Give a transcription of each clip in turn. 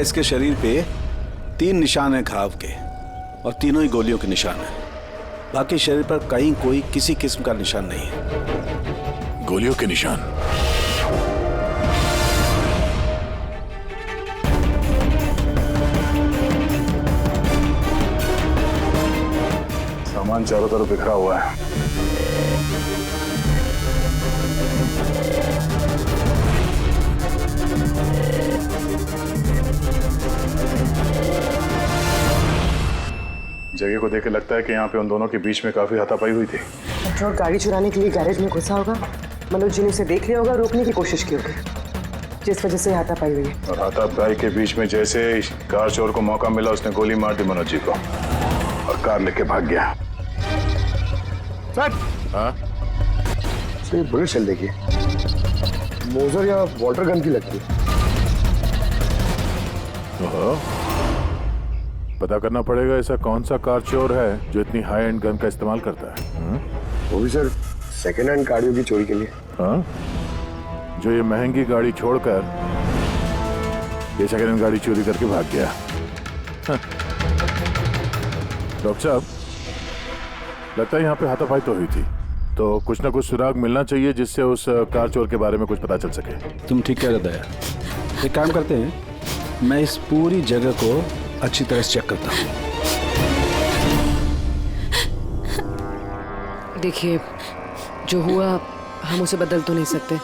इसके शरीर पे 3 निशान हैं घाव के और तीनों ही गोलियों के निशान हैं। बाकी शरीर पर कहीं कोई किसी किस्म का निशान नहीं है। गोलियों के निशान? सामान चारों तरफ बिखरा हुआ है। जगह को देख के लगता है कि यहाँ पे उन दोनों के बीच में काफी हाथापाई हुई थी। पेट्रोल गाड़ी चुराने के लिए गैरेज में घुसा होगा। मनोज जी ने उसे देख लिया होगा, रोकने की कोशिश की होगी, जिस वजह से हाथापाई हुई है। और हाथापाई के बीच में जैसे कार चोर को मौका मिला, उसने गोली मार दी मनोज जी को और कार लेके भाग गया। हाँ? ये बुलेट चल देखिए, मोजर या वाटर गन की लगती है। पता करना पड़ेगा ऐसा कौन सा कार चोर है जो इतनी हाई एंड गन का इस्तेमाल करता है। वो भी सर सेकेंड हैंड गाड़ियों की चोरी के लिए। हाँ? जो ये महंगी गाड़ी छोड़कर ये सेकेंड हैंड गाड़ी चोरी करके भाग गया। हाँ। डॉक्टर साहब, लगता है यहाँ पे हाथापाई तो हुई थी, तो कुछ ना कुछ सुराग मिलना चाहिए जिससे उस कार चोर के बारे में कुछ पता चल सके। तुम ठीक कह रहे दया। एक काम करते हैं, मैं इस पूरी जगह को अच्छी तरह से चेक करता हूँ। देखिए, जो हुआ हम उसे बदल तो नहीं सकते,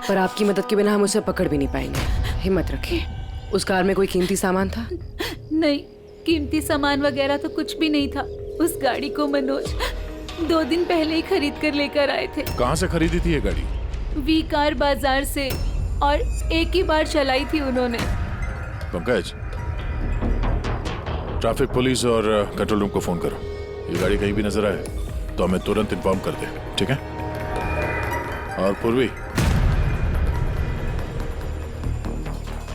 पर आपकी मदद के बिना हम उसे पकड़ भी नहीं पाएंगे। हिम्मत रखिए। उस कार में कोई कीमती सामान था? नहीं, कीमती सामान वगैरह तो कुछ भी नहीं था। उस गाड़ी को मनोज 2 दिन पहले ही खरीद कर लेकर आए थे। कहाँ से खरीदी थी ये गाड़ी? वी कार बाजार से, और एक ही बार चलाई थी उन्होंने। पंकज, ट्रैफिक पुलिस और कंट्रोल रूम को फोन करो। ये गाड़ी कहीं भी नजर आए तो हमें तुरंत इन्फॉर्म कर दे, ठीक है? और पूर्वी,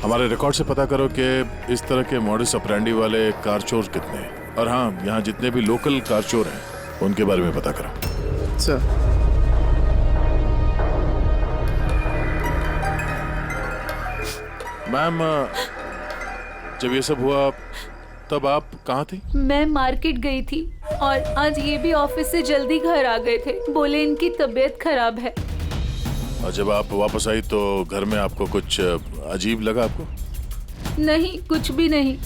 हमारे रिकॉर्ड से पता करो कि इस तरह के मॉडस ऑपरेंडी वाले कार चोर कितने हैं। और हाँ, यहाँ जितने भी लोकल कार चोर हैं उनके बारे में पता करो। सर, मैम, जब ये सब हुआ तब आप कहाँ थी? मैं मार्केट गई थी और आज ये भी ऑफिस से जल्दी घर आ गए थे। बोले इनकी तबीयत खराब है। और जब आप वापस आई तो घर में आपको कुछ अजीब लगा आपको? नहीं, कुछ भी नहीं।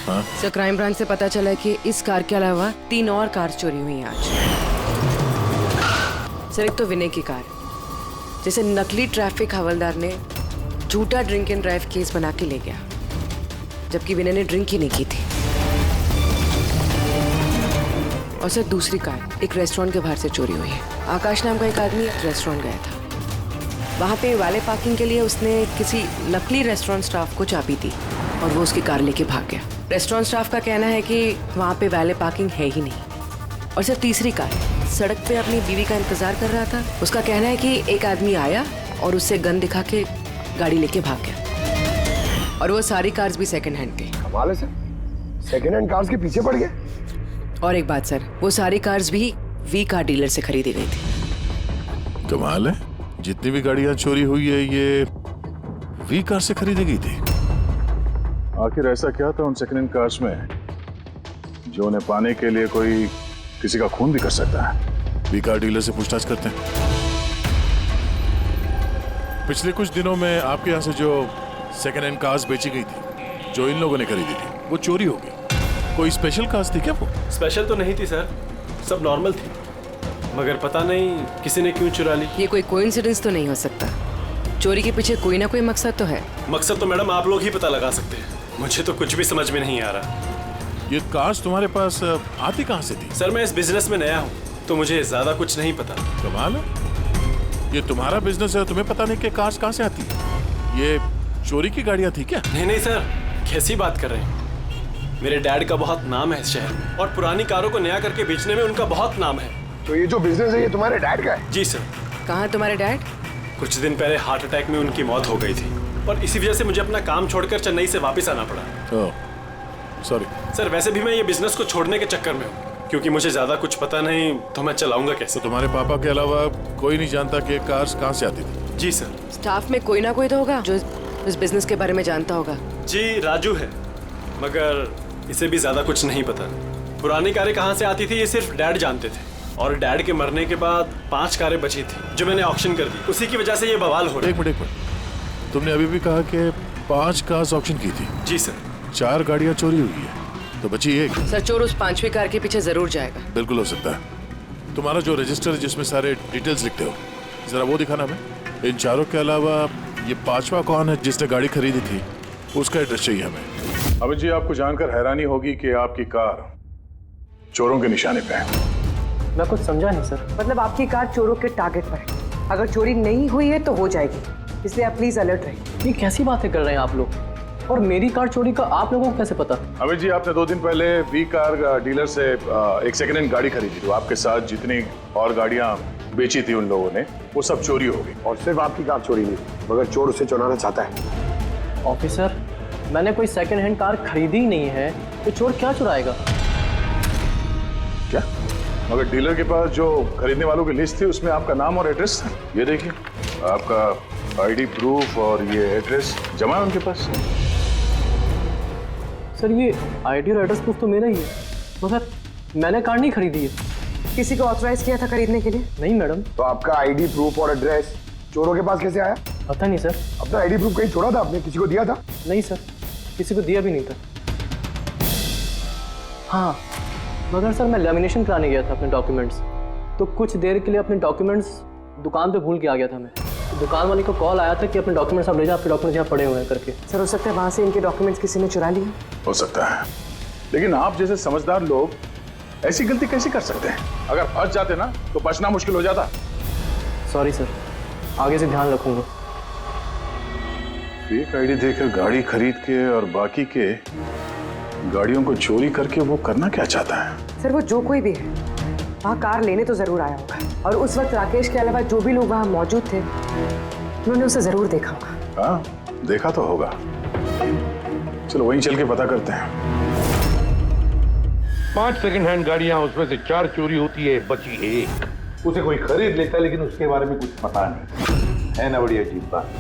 हाँ? सर, क्राइम ब्रांच से पता चला कि इस कार के अलावा 3 और कार चोरी हुई हैं आज। सर, एक तो विनय की कार, जिसे नकली ट्रैफिक हवलदार ने झूठा ड्रिंक एंड ड्राइव केस बना के ले गया, जबकि विनय ने ड्रिंक ही नहीं की थी। और सर, दूसरी कार एक रेस्टोरेंट के बाहर से चोरी हुई है। आकाश नाम का एक आदमी रेस्टोरेंट गया था। वहाँ पे वाले पार्किंग के लिए उसने किसी नकली रेस्टोरेंट स्टाफ को चाबी दी और वो उसकी कार लेके भाग गया। रेस्टोरेंट स्टाफ का कहना है कि वहाँ पे वाले पार्किंग है ही नहीं। और सर, तीसरी कार सड़क पे अपनी बीवी का इंतजार कर रहा था। उसका कहना है कि एक आदमी आया और उससे गन दिखा के गाड़ी लेके भाग गया। और वो सारी कार्स भी सेकंड हैंड थे। कमाल है सर, सेकंड हैंड कार्स के पीछे पड़ गए। और एक बात सर, वो सारी कार्स भी वी कार डीलर से खरीदी गई थी। कमाल है, जितनी भी गाड़ियां चोरी हुई है ये वी कार से खरीदी गई थी। आखिर ऐसा क्या था उन सेकंड हैंड कार्स में जो उन्हें पाने के लिए कोई किसी का खून भी कर सकता है? वी कार डीलर से पूछताछ करते हैं। पिछले कुछ दिनों में आपके यहाँ से जो सेकंड हैंड कार्स बेची गई थी, जो इन लोगों ने खरीदी थी, वो चोरी हो गई। कोई स्पेशल कार्स थी क्या वो? स्पेशल तो नहीं थी सर, सब नॉर्मल थी, मगर पता नहीं किसी ने क्यों चुरा ली। ये कोई कोइंसिडेंस तो नहीं हो सकता। चोरी के पीछे कोई ना कोई मकसद तो है। मकसद तो मैडम आप लोग ही पता लगा सकते हैं, मुझे तो कुछ भी समझ में नहीं आ रहा। ये कार्स तुम्हारे पास आती कहाँ से थी? सर, मैं इस बिजनेस में नया हूँ तो मुझे ज्यादा कुछ नहीं पता। कमाल है, ये तुम्हारा बिजनेस है, तुम्हें पता नहीं कि कार्स कहाँ से आती है? ये चोरी की गाड़ियाँ थी क्या? नहीं नहीं सर, कैसी बात कर रहे हैं? मेरे डैड का बहुत नाम है इस शहर में और पुरानी कारों को नया करके बेचने में उनका बहुत नाम है। तो ये जो बिजनेस है ये तुम्हारे डैड का है? जी सर। कहाँ है तुम्हारे डैड? कुछ दिन पहले हार्ट अटैक में उनकी मौत हो गई थी और इसी वजह से मुझे अपना काम छोड़कर चेन्नई से वापस आना पड़ा। सॉरी सर, वैसे भी मैं ये बिजनेस को छोड़ने के चक्कर में हूँ, क्योंकि मुझे ज्यादा कुछ पता नहीं तो मैं चलाऊंगा कैसे। तो तुम्हारे पापा के अलावा कोई नहीं जानता कि कार्स कहाँ से आती थी? जी सर। स्टाफ में कोई ना कोई तो होगा जो इस बिजनेस के बारे में जानता होगा। जी राजू है, मगर इसे भी ज्यादा कुछ नहीं पता। पुरानी कारें कहाँ से आती थी ये सिर्फ डैड जानते थे, और डैड के मरने के बाद 5 कारें बची थी जो मैंने ऑक्शन कर दी। उसी की वजह से ये बवाल हो रहा एक मिनट तुमने अभी भी कहा कि 5 कार्स ऑक्शन की थी। है। जी सर। 4 गाड़ियां चोरी हुई है तो बची एक। सर चोर उस 5वीं कार के पीछे जरूर जाएगा। बिल्कुल हो सकता है। तुम्हारा जो रजिस्टर जिसमें सारे डिटेल्स लिखते हो जरा वो दिखाना हमें। इन चारों के अलावा ये 5वां कौन है जिसने गाड़ी खरीदी थी, उसका एड्रेस चाहिए हमें। अमित जी, आपको जानकर हैरानी होगी कि आपकी कार चोरों के निशाने पे है। मैं कुछ समझा नहीं सर। मतलब आपकी कार चोरों के टारगेट पर है। अगर चोरी नहीं हुई है तो हो जाएगी, इसलिए आप प्लीज अलर्ट रहिए। ये कैसी बातें कर रहे हैं आप लोग? और मेरी कार चोरी का आप लोगों को कैसे पता? अमित जी, आपने 2 दिन पहले वी कार डीलर से एक सेकेंड हैंड गाड़ी खरीदी थी। आपके साथ जितनी और गाड़ियां बेची थी उन लोगों ने, वो सब चोरी हो गई। और सिर्फ आपकी कार चोरी नहीं, मगर चोर उसे चुराना चाहता है। ऑफिसर, मैंने कोई सेकंड हैंड कार खरीदी ही नहीं है, तो चोर क्या चुराएगा? क्या? मगर डीलर के पास जो खरीदने वालों की लिस्ट थी उसमें आपका नाम और एड्रेस था। ये देखिए, आपका आईडी प्रूफ और ये एड्रेस जमा है उनके पास। सर ये आईडी और एड्रेस प्रूफ तो मेरा ही है, मगर मैंने कार नहीं खरीदी है। किसी को ऑथराइज किया था खरीदने के लिए? नहीं मैडम। तो आपका आईडी प्रूफ और एड्रेस चोरों के पास कैसे आया? पता नहीं सर। अपना आईडी प्रूफ कहीं छोड़ा था आपने? किसी को दिया था? नहीं सर, किसी को दिया भी नहीं था। हाँ, मगर सर मैं लेमिनेशन कराने गया था अपने डॉक्यूमेंट्स, तो कुछ देर के लिए अपने डॉक्यूमेंट्स दुकान पे भूल के आ गया था मैं। तो दुकान वाले को कॉल आया था कि अपने डॉक्यूमेंट्स आप ले जाओ, आपके डॉक्यूमेंट्स यहाँ पड़े हुए हैं करके। सर हो सकता है वहां से इनके डॉक्यूमेंट्स किसी ने चुरा लिए। हो सकता है, लेकिन आप जैसे समझदार लोग ऐसी गलती कैसे कर सकते हैं? अगर फंस जाते ना तो बचना मुश्किल हो जाता। सॉरी सर, आगे से ध्यान रखूंगा। फेक आईडी देकर गाड़ी खरीद के और बाकी के गाड़ियों को चोरी करके वो करना क्या चाहता है? सर वो जो कोई भी है वहाँ कार लेने तो जरूर आया होगा, और उस वक्त राकेश के अलावा जो भी लोग वहाँ मौजूद थे उन्होंने उसे जरूर देखा होगा। हाँ, देखा तो होगा। चलो वहीं चल के पता करते हैं। 5 सेकंड हैंड गाड़ियां, उसमें से 4 चोरी होती है, बची एक। उसे कोई खरीद लेता है लेकिन उसके बारे में कुछ पता नहीं है ना। बड़ी अजीब बात।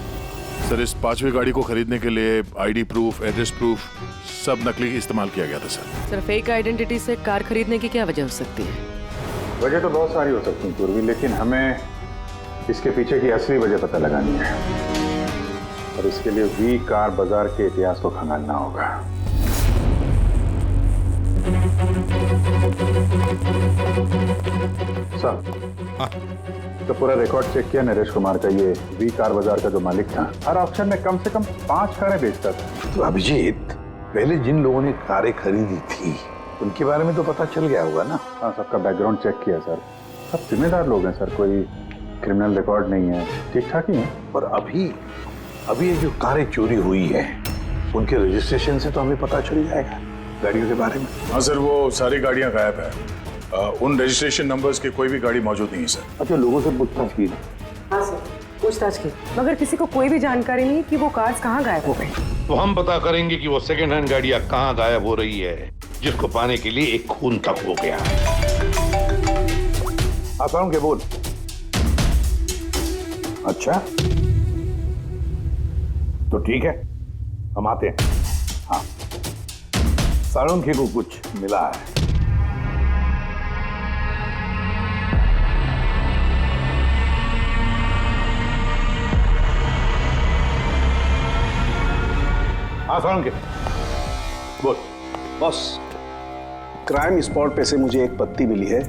सर इस 5वीं गाड़ी को खरीदने के लिए आईडी प्रूफ, एड्रेस प्रूफ सब नकली इस्तेमाल किया गया था सर। सर फेक आइडेंटिटी से कार खरीदने की क्या वजह हो सकती है? वजह तो बहुत सारी हो सकती है पूर्वी, लेकिन हमें इसके पीछे की असली वजह पता लगानी है, और इसके लिए वी कार बाजार के इतिहास को खंगालना होगा। तो पूरा रिकॉर्ड चेक किया नरेश कुमार का, ये वी कार बाजार का जो मालिक था, हर ऑप्शन में कम से कम 5 कारें बेचता था। तो अभिजीत, पहले जिन लोगों ने कारें खरीदी थी उनके बारे में तो पता चल गया होगा ना? हाँ, सबका बैकग्राउंड चेक किया सर। सब जिम्मेदार लोग हैं सर, कोई क्रिमिनल रिकॉर्ड नहीं है, ठीक ठाक ही है। और अभी ये जो कारें चोरी हुई है उनके रजिस्ट्रेशन से तो हमें पता चल जाएगा गाड़ियों के बारे में। हाँ सर, वो सारी गाड़ियां गायब है। उन रजिस्ट्रेशन नंबर्स के कोई भी गाड़ी मौजूद नहीं है सर। अच्छा, लोगों से पूछताछ की? हाँ सर, पूछताछ की, मगर किसी को कोई भी जानकारी नहीं कि वो कार्स कहाँ गायब हो गई। तो हम पता करेंगे कि वो सेकंड हैंड गाड़ियां कहाँ गायब हो रही है, जिसको पाने के लिए एक खून तक हो गया। आसान के बोल। अच्छा तो ठीक है, हम आते हैं। हाँ, साळुंखे को कुछ मिला है। हाँ साळुंखे, बोल। बॉस, क्राइम स्पॉट पे से मुझे एक पत्ती मिली है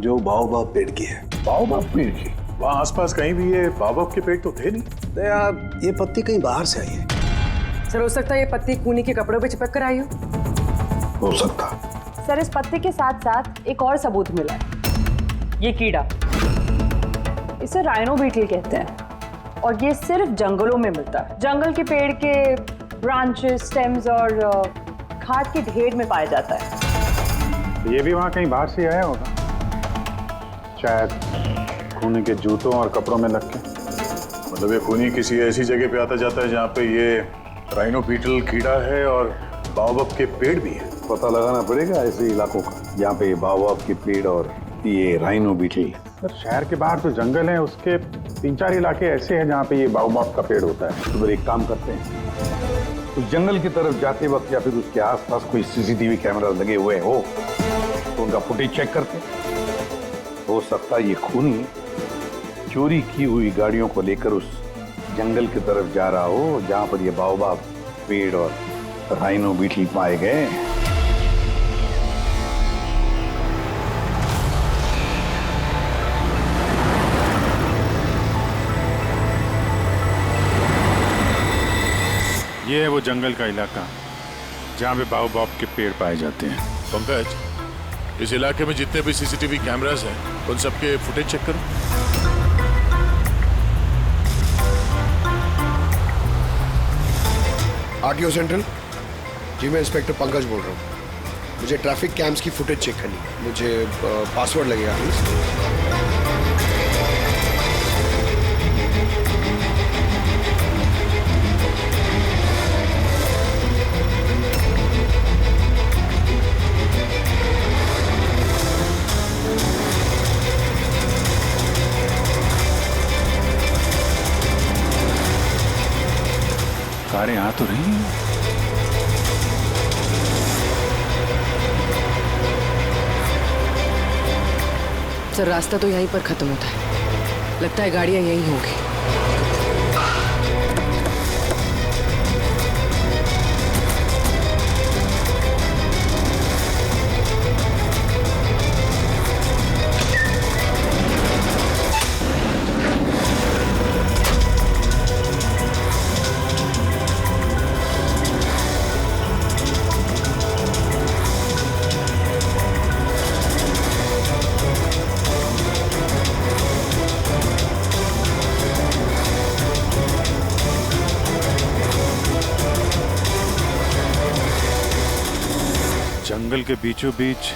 जो बाओबाब पेड़ की है। बाओबाब पेड़ की? वहाँ आसपास कहीं भी ये बाओबाब के पेड़ तो थे नहीं। तो यार ये पत्ती कहीं बाहर से आई है। सर हो सकता है ये पत्ती खूनी के कपड़ों पे चिपक कर आई हो सकता। सर इस पत्ते के साथ साथ एक और सबूत मिला है। ये कीड़ा, इसे राइनो बीटल कहते हैं, और ये सिर्फ जंगलों में मिलता है। जंगल के पेड़ के ब्रांचेस, स्टेम्स और खाद के ढेर में पाया जाता है। ये भी वहाँ कहीं बाहर से आया होगा, शायद खूनी के जूतों और कपड़ों में लग के। मतलब ये खूनी किसी ऐसी जगह पे आता जाता है जहाँ पे ये राइनो बीटल कीड़ा है और बाओबाब के पेड़ भी है। पता लगाना पड़ेगा ऐसे इलाकों का जहाँ पे बाओबाब के पेड़ और ये राइनो बीटल। सर शहर के बाहर जो जंगल है उसके 3-4 इलाके ऐसे हैं जहाँ पे ये बाओबाब का पेड़ होता है। तो फिर एक काम करते हैं, उस जंगल की तरफ जाते वक्त या फिर उसके आसपास कोई सीसीटीवी कैमरा लगे हुए हो तो उनका फुटेज चेक करते। हो सकता है ये खूनी चोरी की हुई गाड़ियों को लेकर उस जंगल की तरफ जा रहा हो जहां पर ये बाओबाब पेड़ और राइनो बीटल पाए गए। ये है वो जंगल का इलाका जहाँ पे बाओबाब के पेड़ पाए जाते हैं। पंकज, इस इलाके में जितने भी सीसीटीवी कैमरास हैं उन सबके फुटेज चेक करो। आरटीओ सेंट्रल जी, मैं इंस्पेक्टर पंकज बोल रहा हूँ। मुझे ट्रैफिक कैम्स की फुटेज चेक करनी है। मुझे पासवर्ड लगेगा प्लीज। कारें आ तो रही हैं। सर, रास्ता तो यहीं पर खत्म होता है। लगता है गाड़ियां यहीं होंगी। जंगल के बीचों बीच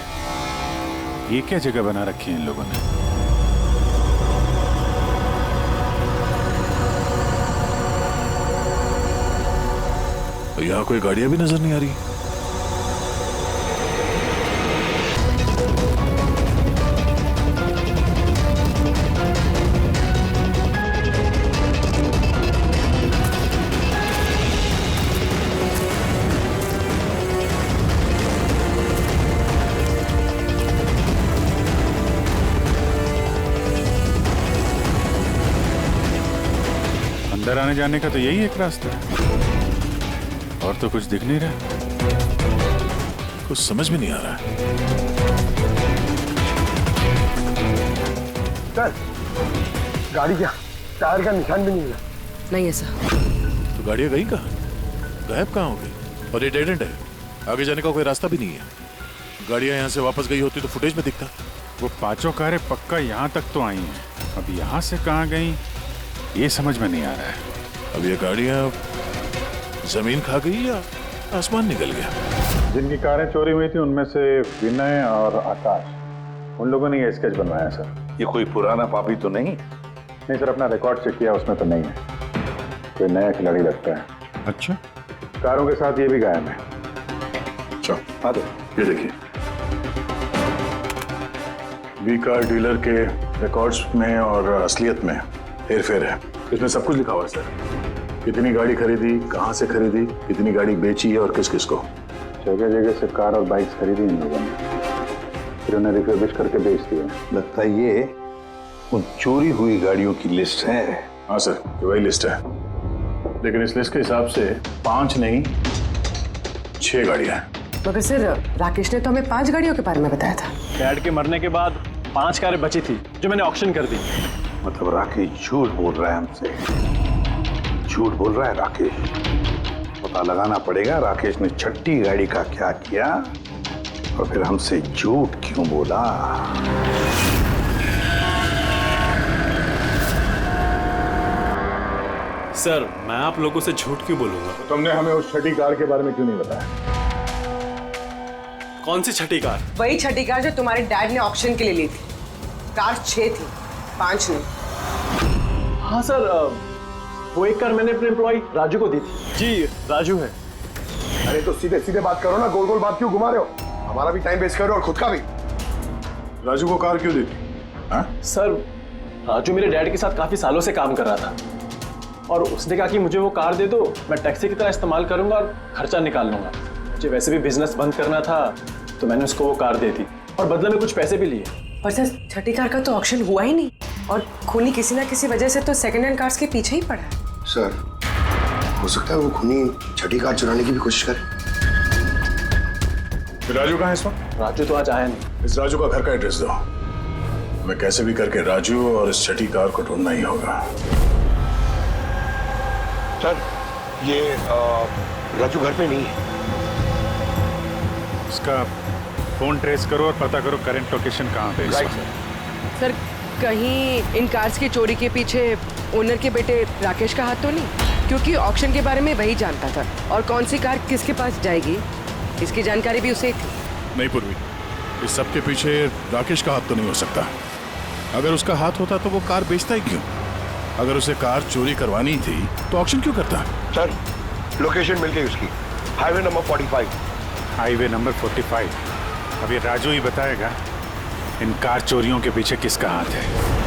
ये क्या जगह बना रखी है इन लोगों ने? तो यहाँ कोई गाड़ियां भी नजर नहीं आ रही। अंदर आने जाने का तो यही एक रास्ता है, और तो कुछ दिख नहीं रहा। कुछ समझ में नहीं आ रहा है। सर, गाड़ी क्या टायर का निशान भी नहीं मिला। नहीं है सर। तो गाड़ियां गई कहाँ? गायब कहाँ हो गई? और ये डेड एंड है, आगे जाने का कोई रास्ता भी नहीं है। गाड़ियां यहाँ से वापस गई होती तो फुटेज में दिखता। वो पांचों कारें पक्का यहाँ तक तो आई हैं, अब यहाँ से कहाँ गई ये समझ में नहीं आ रहा है। अब ये गाड़ियां जमीन खा गई या आसमान निकल गया? जिनकी कारें चोरी हुई थी उनमें से विनय और आकाश, उन लोगों ने ये स्केच बनवाया सर। ये कोई पुराना पापी तो नहीं? नहीं सर, अपना रिकॉर्ड चेक किया, उसमें तो नहीं है। कोई नया खिलाड़ी लगता है। अच्छा, कारों के साथ ये भी गायब है। अच्छा, आ दो, ये देखिए। वी कार डीलर के रिकॉर्ड्स में और असलियत में हेरफेर है। इसमें सब कुछ लिखा हुआ है सर। कितनी गाड़ी खरीदी, कहाँ से खरीदी, कितनी गाड़ी बेची है और किस किस को। जगह जगह से कार और बाइक्स खरीदी इन लोगों ने, फिर उन्हें रिफर्बिश करके बेच दिया। लगता है ये उन चोरी हुई गाड़ियों की लिस्ट है। हाँ सर, ये वही लिस्ट है, लेकिन इस लिस्ट के हिसाब से 5 नहीं 6 गाड़ियां हैं। मगर सर, राकेश ने तो हमें 5 गाड़ियों के बारे में बताया था। डैड के मरने के बाद 5 कारें बची थी जो मैंने ऑक्शन कर दी। मतलब राकेश झूठ बोल रहा है हमसे, झूठ बोल रहा है राकेश। पता लगाना पड़ेगा राकेश ने छठी गाड़ी का क्या किया और फिर हमसे झूठ क्यों बोला। सर, मैं आप लोगों से झूठ क्यों बोलूंगा? तो तुमने हमें उस छठी कार के बारे में क्यों नहीं बताया? कौन सी छठी कार? वही छठी कार जो तुम्हारे डैड ने ऑक्शन के लिए ली थी। कार 6 थी, 5 नहीं। हाँ सर, वो एक कार मैंने अपने एम्प्लॉय राजू को दी थी। जी, राजू है। अरे तो सीधे सीधे बात करो ना, गोल गोल बात क्यों घुमा रहे हो? हमारा भी टाइम वेस्ट कर रहे हो और खुद का भी। राजू को कार क्यों दी थी? हाँ? सर, राजू मेरे डैड के साथ काफी सालों से काम कर रहा था। और उसने कहा कि मुझे वो कार दे दो, मैं टैक्सी की तरह इस्तेमाल करूंगा और खर्चा निकाल लूंगा। मुझे वैसे भी बिजनेस बंद करना था, तो मैंने उसको वो कार दे दी और बदले में कुछ पैसे भी लिए। पर सर छठी कार का तो ऑक्शन हुआ ही नहीं, और खूनी किसी ना किसी वजह से तो सेकंड हैंड कार्स के पीछे ही पड़ा है। सर, हो सकता है वो खूनी छठी कार चुराने की भी कोशिश करे। राजू कहाँ है इस वक्त? राजू तो आज आया नहीं। इस राजू का घर का एड्रेस दो। मैं कैसे भी करके राजू और इस छठी कार को ढूंढना ही होगा। सर, ये राजू घर पे नहीं है। इसका फोन ट्रेस करो और पता करो करंट लोकेशन कहाँ पे है इस वक्त। सर कहीं इन कार्स की चोरी के पीछे ओनर के बेटे राकेश का हाथ तो नहीं? क्योंकि ऑक्शन के बारे में वही जानता था, और कौन सी कार किसके पास जाएगी इसकी जानकारी भी उसे ही थी। नहीं पूर्वी, इस सब के पीछे राकेश का हाथ तो नहीं हो सकता। अगर उसका हाथ होता तो वो कार बेचता ही क्यों? अगर उसे कार चोरी करवानी थी तो ऑक्शन क्यों करता? सर, लोकेशन मिल गई उसकी, हाईवे नंबर 45। Highway number 45। अब ये राजू ही बताएगा इन कार चोरियों के पीछे किसका हाथ है।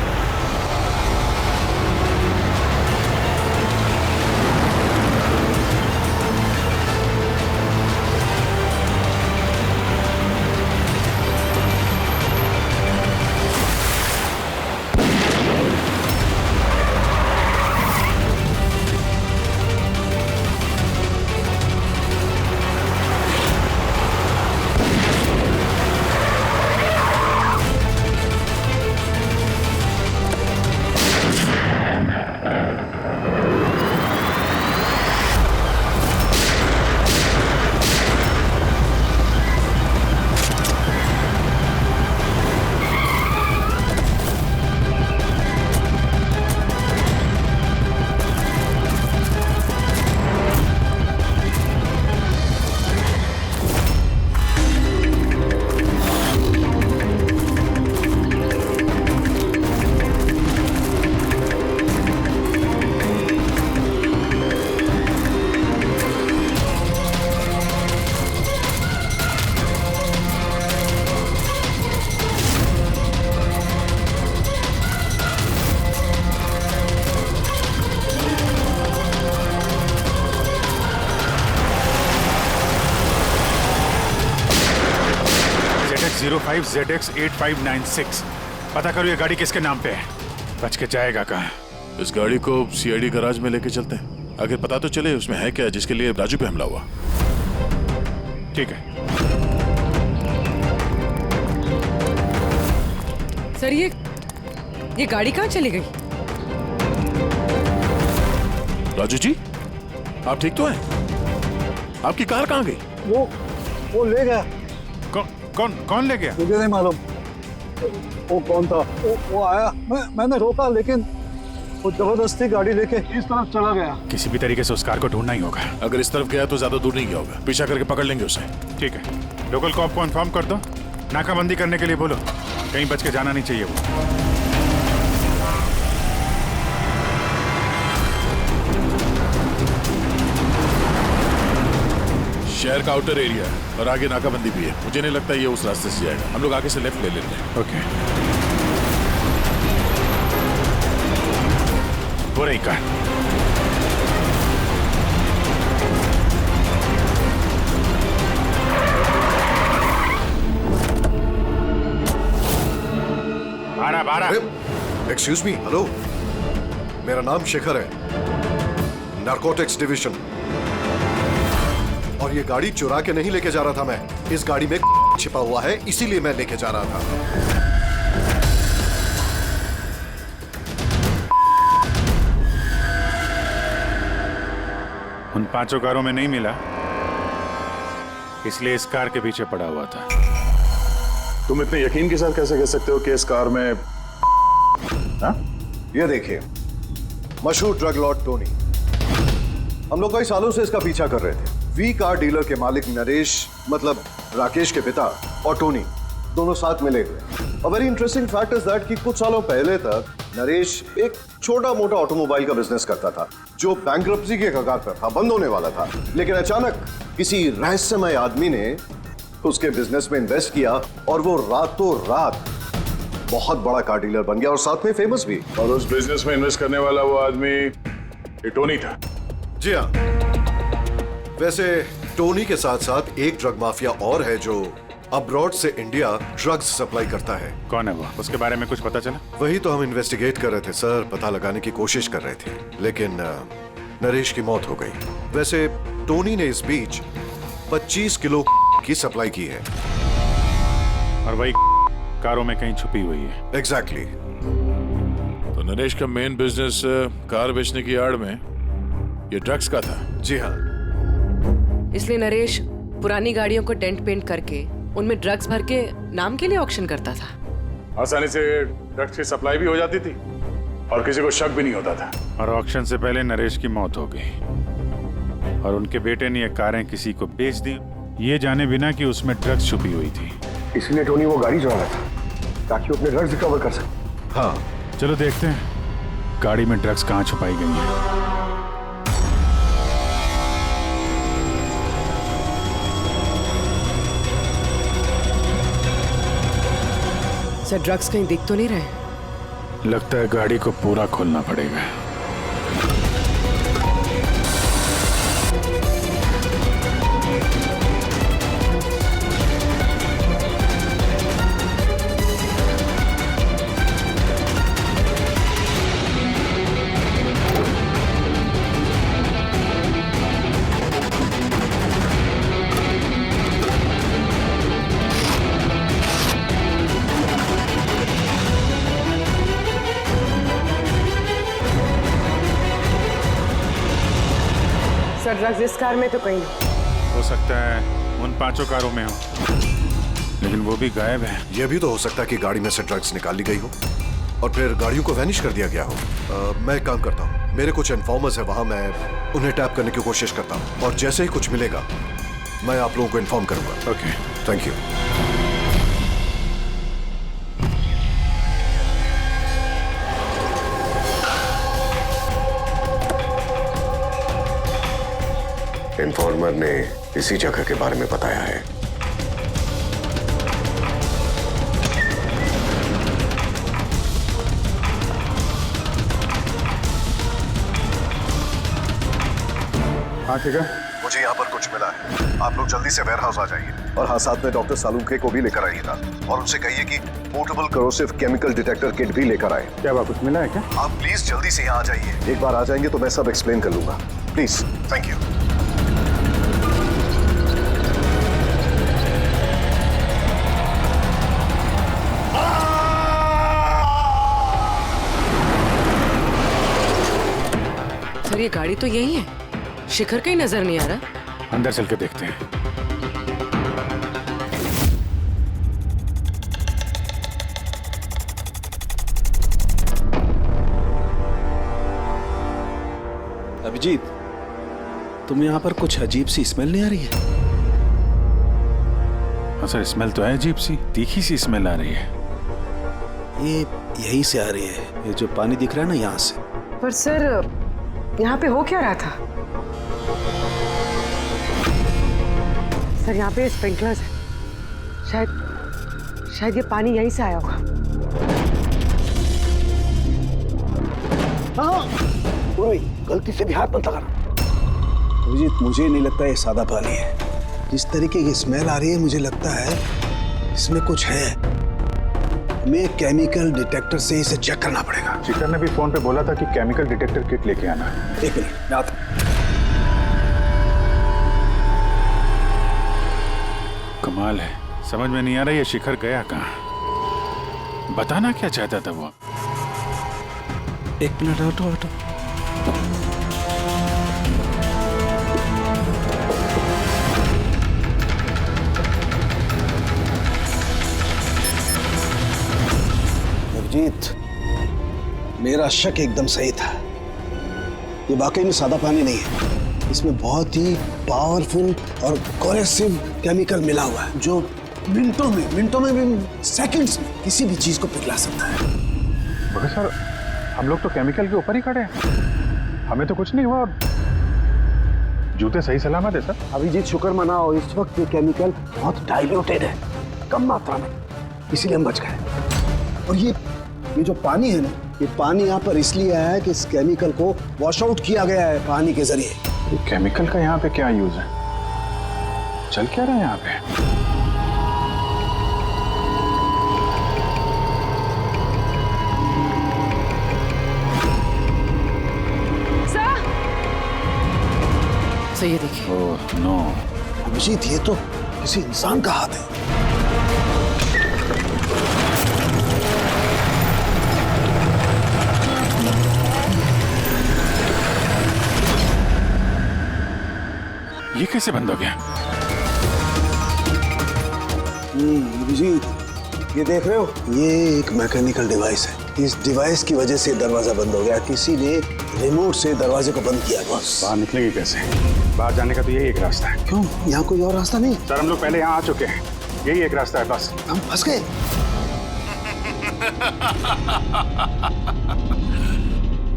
ZX05 ZX8596। पता करो ये गाड़ी किसके नाम पे है। बच के जाएगा कहाँ? इस गाड़ी को CID गैराज में लेके चलते हैं। आखिर पता तो चले उसमें है क्या जिसके लिए राजू पे हमला हुआ। ठीक है। सर ये गाड़ी कहाँ चली गई? राजू जी, आप ठीक तो हैं? आपकी कार कहाँ गई? वो ले गया। कौन ले गया? मुझे नहीं मालूम वो कौन था। वो आया, मैंने रोका, लेकिन वो जबरदस्ती गाड़ी लेके इस तरफ चला गया। किसी भी तरीके से उस कार को ढूंढना ही होगा। अगर इस तरफ गया तो ज्यादा दूर नहीं गया होगा, पीछा करके पकड़ लेंगे उसे। ठीक है, लोकल कॉप को इन्फॉर्म कर दो, नाकाबंदी करने के लिए बोलो, कहीं बच के जाना नहीं चाहिए वो। शहर का आउटर एरिया है और आगे नाकाबंदी भी है। मुझे नहीं लगता ये उस रास्ते से जाएगा। हम लोग आगे से लेफ्ट ले लेते हैं। ओके, वो रही कार। बारह। एक्सक्यूज मी, हेलो, मेरा नाम शेखर है, नारकोटिक्स डिवीजन। और ये गाड़ी चुरा के नहीं लेके जा रहा था मैं, इस गाड़ी में छिपा हुआ है, इसीलिए मैं लेके जा रहा था। उन 5 कारों में नहीं मिला, इसलिए इस कार के पीछे पड़ा हुआ था। तुम इतने यकीन के साथ कैसे कह सकते हो कि इस कार में? हाँ? ये देखिए, मशहूर ड्रग लॉर्ड टोनी, हम लोग कई सालों से इसका पीछा कर रहे थे। वी कार डीलर के मालिक नरेश, मतलब राकेश के पिता, और टोनी दोनों साथ मिले हुए। और very interesting fact is that कि कुछ सालों पहले तक नरेश एक छोटा मोटा ऑटोमोबाइल का बिजनेस करता था जो बैंक्रप्सी के कगार पर था, बंद होने वाला था। लेकिन अचानक किसी रहस्यमय आदमी ने उसके बिजनेस में इन्वेस्ट किया और वो रातों रात बहुत बड़ा कार डीलर बन गया और साथ में फेमस भी। और उस बिजनेस में इन्वेस्ट करने वाला वो आदमी ये टोनी था। जी हाँ। वैसे टोनी के साथ साथ एक ड्रग माफिया और है जो अब्रॉड से इंडिया ड्रग्स सप्लाई करता है। कौन है वो? उसके बारे में कुछ पता चला? वही तो हम इन्वेस्टिगेट कर रहे थे सर, पता लगाने की कोशिश कर रहे थे, लेकिन नरेश की मौत हो गई। वैसे टोनी ने इस बीच 25 किलो की सप्लाई की है। और वही कारों में कहीं छुपी हुई है। एग्जैक्टली। तो नरेश का मेन बिजनेस कार बेचने की आड़ में ये ड्रग्स का था। जी हाँ। इसलिए नरेश पुरानी गाड़ियों को डेंट पेंट करके उनमें ड्रग्स भर के नाम के लिए ऑक्शन करता था। आसानी से ड्रग्स की सप्लाई भी हो जाती थी और किसी को शक भी नहीं होता था। और ऑक्शन से पहले नरेश की मौत हो गई और उनके बेटे ने ये कारें किसी को बेच दी, ये जाने बिना कि उसमें ड्रग्स छुपी हुई थी। इसलिए टोनी वो गाड़ी चला रहा था ताकि वो अपने ड्रग्स रिकवर कर सके। हाँ, चलो देखते हैं गाड़ी में ड्रग्स कहाँ छुपाई गई है। सर ड्रग्स कहीं दिख तो नहीं रहे? लगता है गाड़ी को पूरा खोलना पड़ेगा। सर ड्रग्स इस कार में तो कहीं नहीं। हो सकता है उन 5 कारों में हो, लेकिन वो भी गायब है। यह भी तो हो सकता है कि गाड़ी में से ड्रग्स निकाली गई हो और फिर गाड़ियों को वैनिश कर दिया गया हो। मैं एक काम करता हूँ, मेरे कुछ इन्फॉर्मर्स है वहां, मैं उन्हें टैप करने की कोशिश करता हूँ और जैसे ही कुछ मिलेगा मैं आप लोगों को इन्फॉर्म करूंगा। Okay, thank you. इन्फॉर्मर ने इसी जगह के बारे में बताया है। हाँ ठीक है। मुझे यहाँ पर कुछ मिला है, आप लोग जल्दी से वेयर हाउस आ जाइए। और हाँ, साथ में डॉक्टर सालुंखे को भी लेकर आइएगा और उनसे कहिए कि portable corrosive chemical detector kit भी लेकर आए। क्या बात, कुछ मिला है क्या? आप प्लीज जल्दी से यहाँ आ जाइए। एक बार आ जाएंगे तो मैं सब एक्सप्लेन कर लूंगा। Please, thank you. सर ये गाड़ी तो यही है, शिखर कहीं नजर नहीं आ रहा। अंदर चल के देखते हैं। अभिजीत, तुम यहाँ पर कुछ अजीब सी स्मेल नहीं आ रही है? हाँ सर, स्मेल तो है अजीब सी, तीखी सी स्मेल आ रही है। ये यहीं से आ रही है, ये जो पानी दिख रहा है ना यहाँ से। पर सर यहाँ पे हो क्या रहा था? सर यहाँ पे स्प्रिंकलर्स है, शायद ये पानी यहीं से आया होगा। हाँ, गलती से भी हाथ मत लगाना। अभिजीत, मुझे नहीं लगता ये सादा पानी है। जिस तरीके की स्मेल आ रही है मुझे लगता है इसमें कुछ है। हमें केमिकल डिटेक्टर से इसे चेक करना पड़ेगा। शिखर ने भी फोन पे बोला था कि केमिकल डिटेक्टर किट लेके आना है। एक मिनट, मैं आता हूं। कमाल है, समझ में नहीं आ रहा ये शिखर गया कहाँ। बताना क्या चाहता था वो? एक मिनट, हटो। अभिजीत, मेरा शक एकदम सही था। ये वाकई में सादा पानी नहीं है, इसमें बहुत ही पावरफुल और कोरेसिव केमिकल मिला हुआ है जो मिनटों में भी, सेकंड्स में किसी भी चीज को पिघला सकता है। मगर सर, हम लोग तो केमिकल के ऊपर ही खड़े हैं, हमें तो कुछ नहीं हुआ। जूते सही सलामत है सर। अभिजीत, शुक्र मनाओ, इस वक्त ये केमिकल बहुत डाइल्यूटेड है, कम मात्रा में, इसीलिए हम बच गए। और ये जो पानी है ना, ये पानी यहाँ पर इसलिए आया है कि इस केमिकल को वॉश आउट किया गया है पानी के जरिए। ये केमिकल का यहाँ पे क्या यूज है? चल क्या रहा है यहाँ पे? सर ये देखिए। Oh no. अभिजीत, ये तो किसी इंसान का हाथ है। ये कैसे बंद हो गया? अभिजीत, ये देख रहे हो, ये एक मैकेनिकल डिवाइस है। इस डिवाइस की वजह से दरवाजा बंद हो गया। किसी ने रिमोट से दरवाजे को बंद किया। बस बाहर निकलेंगे कैसे? बाहर जाने का तो यही एक रास्ता है। क्यों? यहाँ कोई और रास्ता नहीं? सर हम लोग पहले यहाँ आ चुके हैं, यही एक रास्ता है बस। हम फंस गए।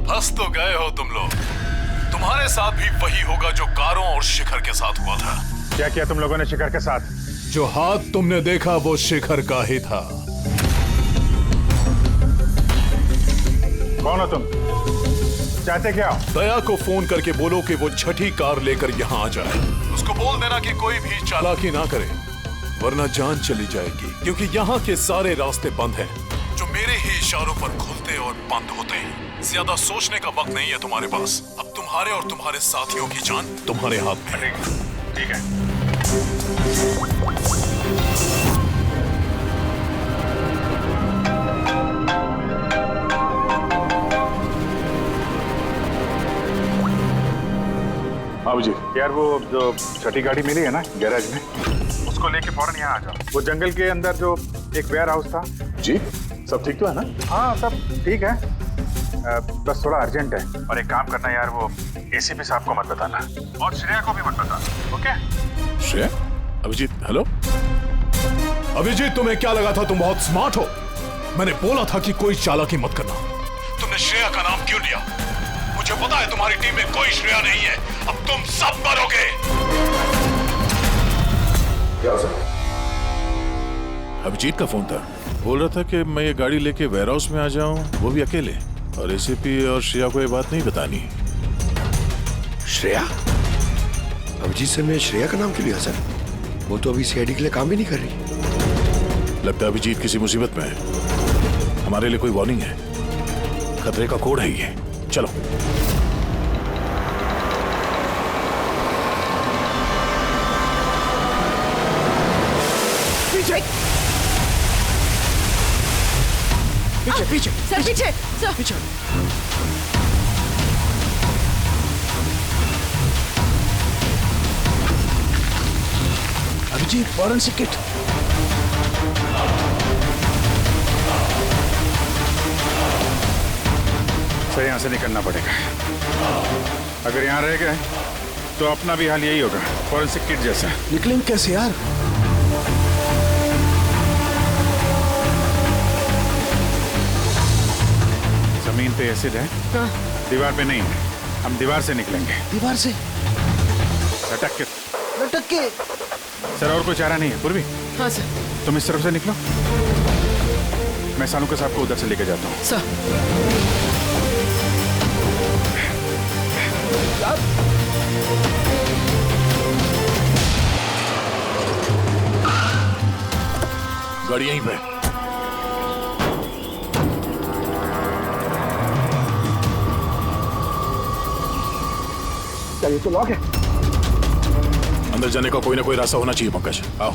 फंस तो गए हो तुम लोग। तुम्हारे साथ भी वही होगा जो कारों और शिखर के साथ हुआ था। क्या किया तुम लोगों ने शिखर के साथ? जो हाथ तुमने देखा वो शिखर का ही था। कौन हो तुम? चाहते क्या हो? दया को फोन करके बोलो कि वो छठी कार लेकर यहाँ आ जाए। उसको बोल देना कि कोई भी चालाकी ना करे, वरना जान चली जाएगी। क्योंकि यहाँ के सारे रास्ते बंद हैं, जो मेरे ही इशारों पर खुलते और बंद होते हैं। ज्यादा सोचने का वक्त नहीं है तुम्हारे पास। अब तुम्हारे और तुम्हारे साथियों की जान तुम्हारे हाथ में है। ठीक है। हाँ जी। यार वो जो छठी गाड़ी मिली है ना गैराज में, उसको लेके फौरन यहाँ आ जाओ। वो जंगल के अंदर जो एक वेयर हाउस था। जी, सब ठीक तो है ना? हाँ सब ठीक है, बस थोड़ा अर्जेंट है। और एक काम करना यार, वो एसीपी साहब को मत बताना और श्रेया को भी मत बताना, ओके? श्रेया? अभिजीत, हेलो अभिजीत, तुम्हें क्या लगा था तुम बहुत स्मार्ट हो? मैंने बोला था कि कोई चालाकी मत करना। तुमने श्रेया का नाम क्यों लिया? मुझे पता है तुम्हारी टीम में कोई श्रेया नहीं है। अब तुम सब मरोगे। क्या सर? अभिजीत का फोन था, बोल रहा था कि मैं ये गाड़ी लेके वेयर हाउस में आ जाऊं, वो भी अकेले। और एसीपी और श्रेया को ये बात नहीं बतानी। श्रेया? अभिजीत सर ने श्रेया का नाम क्यों लिया सर? वो तो अभी सीआईडी के लिए काम भी नहीं कर रही। लगता है अभिजीत किसी मुसीबत में है। हमारे लिए कोई वार्निंग है, खतरे का कोड है ये। चलो। पीछे पीछे पीछे सर, पीछे सर, पीछे। Abhijit, forensic kit. सर यहाँ से निकलना पड़ेगा। अगर यहाँ रह गए तो अपना भी हाल यही होगा, फॉरेंसिक किट जैसा। निकलेंगे कैसे यार? जमीन पे एसिड है। हाँ। दीवार पे नहीं है, हम दीवार से निकलेंगे। दीवार से? लटक के। लटक के? सर और कोई चारा नहीं है पूर्वी? हाँ सर। तुम इस तरफ से निकलो, मैं सानू के साहब को उधर से लेके जाता हूँ। सर। गाड़ी यहीं पे। ये तो लॉक है। अंदर जाने का कोई ना कोई रास्ता होना चाहिए पंकज, आओ।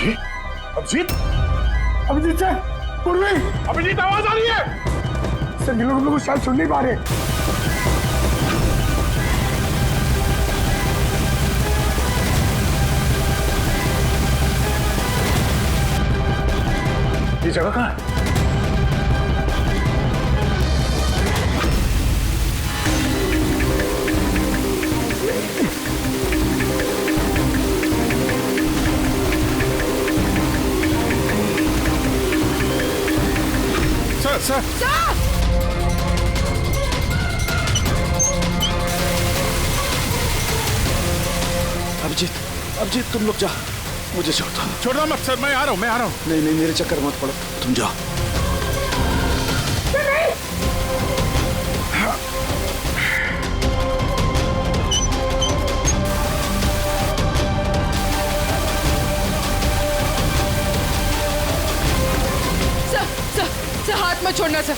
अभिजीत, अभिजीत, अभिजीत सर, पूर्वी, अभिजीत आवाज आ रही है। सर ये लोग कुछ शायद सुन नहीं पा रहे। ये जगह कहाँ है? सर अभिजीत, अभिजीत तुम लोग जा, मुझे छोड़ दो। छोड़ना मत सर, मैं आ रहा हूँ। नहीं नहीं, मेरे चक्कर मत पड़ो, तुम जाओ। सर हाथ मत छोड़ना सर।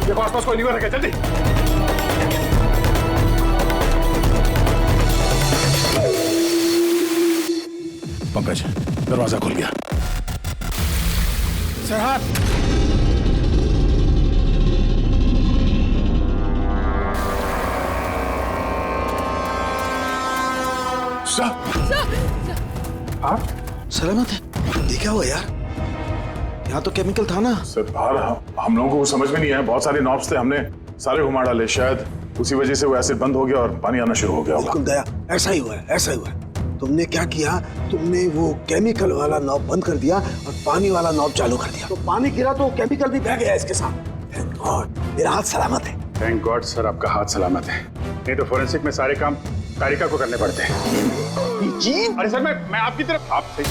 देखो आसपास कोई नहीं रखे, जल्दी। पंकज, दरवाजा खुल गया। सर हाथ। सलामत है? ये क्या हुआ यार? यहाँ तो केमिकल था ना। सर बाहर हम लोगों को समझ में नहीं आया, बहुत सारे नॉब्स थे, हमने सारे घुमा डाले, शायद उसी वजह से वो एसिड बंद हो गया और पानी आना शुरू हो गया। बिल्कुल दया, ऐसा ही हुआ है, ऐसा ही हुआ है। तुमने क्या किया, तुमने वो केमिकल वाला नॉब बंद कर दिया और पानी वाला नॉब चालू कर दिया, तो पानी गिरा तो केमिकल भी बह गया इसके साथ। थैंक गॉड, मेरा हाथ सलामत है। थैंक गॉड सर, आपका हाथ सलामत है, नहीं तो फोरेंसिक में सारे काम तारिका को करने पड़ते हैं। जी अरे सर मैं आपकी तरफ आपसे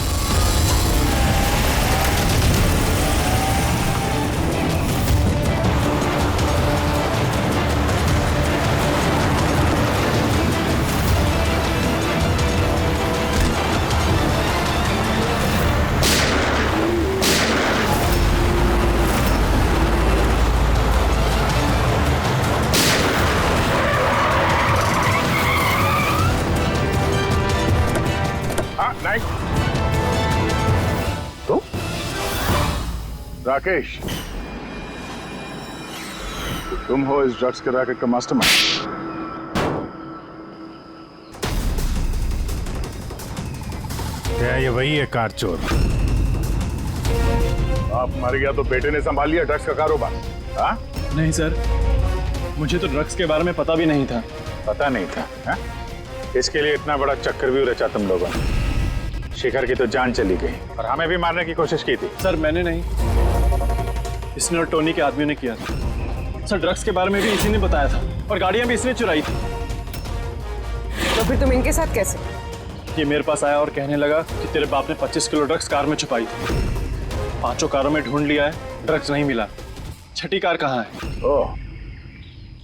तो राकेश, तुम हो इस ड्रग्स के रैकेट का मास्टरमाइंड। क्या ये वही है कार चोर? आप मर गया तो बेटे ने संभाल लिया ड्रग्स का कारोबार? हाँ? नहीं सर, मुझे तो ड्रग्स के बारे में पता भी नहीं था। पता नहीं था हा? इसके लिए इतना बड़ा चक्रव्यूह रचा तुम लोगों ने। शिखर की तो जान चली गई और हमें भी मारने की कोशिश की थी। सर मैंने नहीं, इसने और टोनी के आदमियों ने किया था। सर ड्रग्स के बारे में भी इसी ने बताया था और गाड़ियां भी इसने चुराई थी। तो फिर तुम इनके साथ कैसे? ये मेरे पास आया और कहने लगा कि तेरे बाप ने 25 किलो ड्रग्स कार में छुपाई थी। 5 कारों में ढूंढ लिया है, ड्रग्स नहीं मिला। छठी कार कहाँ है? ओह,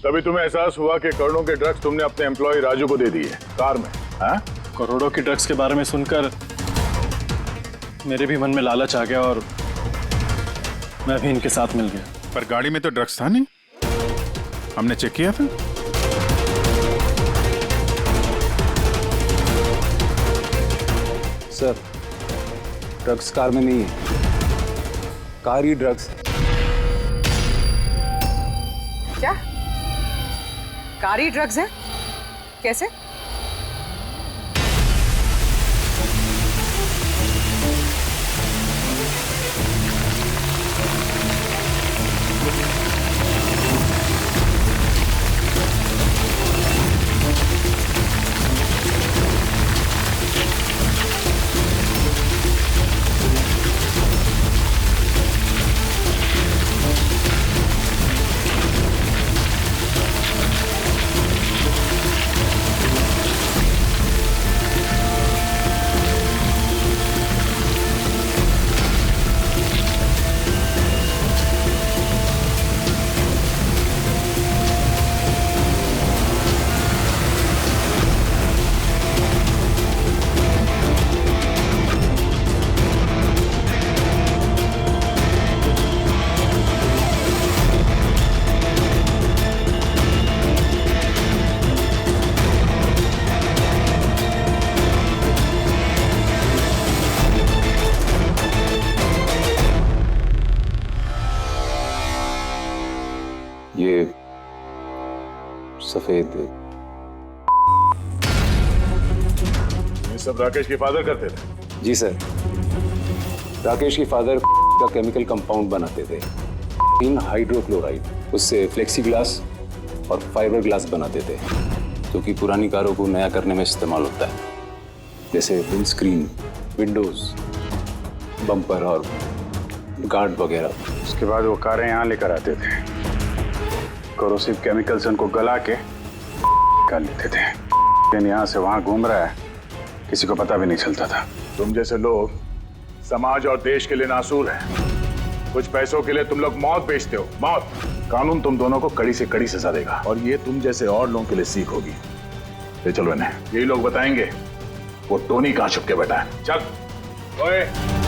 तभी तुम्हें एहसास हुआ कि करोड़ों के ड्रग्स तुमने अपने एम्प्लॉय राजू को दे दिए कार में। हाँ? करोड़ों की ड्रग्स के बारे में सुनकर मेरे भी मन में लालच आ गया और मैं भी इनके साथ मिल गया। पर गाड़ी में तो ड्रग्स था नहीं, हमने चेक किया था। सर ड्रग्स कार में नहीं है, कार ही ड्रग्स है। क्या? कार ही ड्रग्स है? कैसे? सफेद। ये सब राकेश के फादर करते थे? जी सर, राकेश के फादर का केमिकल कंपाउंड बनाते थे, इन हाइड्रोक्लोराइड। उससे फ्लेक्सी ग्लास और फाइबर ग्लास बनाते थे, जो कि पुरानी कारों को नया करने में इस्तेमाल होता है, जैसे विंड स्क्रीन, विंडोज, बम्पर और गार्ड वगैरह। उसके बाद वो कारें यहाँ लेकर आते थे, कोरोसिव केमिकल से उनको गला के निकाल लेते थे। लेकिन यहाँ से वहाँ घूम रहा है, किसी को पता भी नहीं चलता था। तुम जैसे लोग समाज और देश के लिए नासूर हैं। कुछ पैसों के लिए तुम लोग मौत बेचते हो, मौत। कानून तुम दोनों को कड़ी से कड़ी सजा देगा, और ये तुम जैसे और लोगों के लिए सीख होगी। ले चलो इन्हें, यही लोग बताएंगे वो टोनी कहाँ छुप के बैठा है। चल ओए।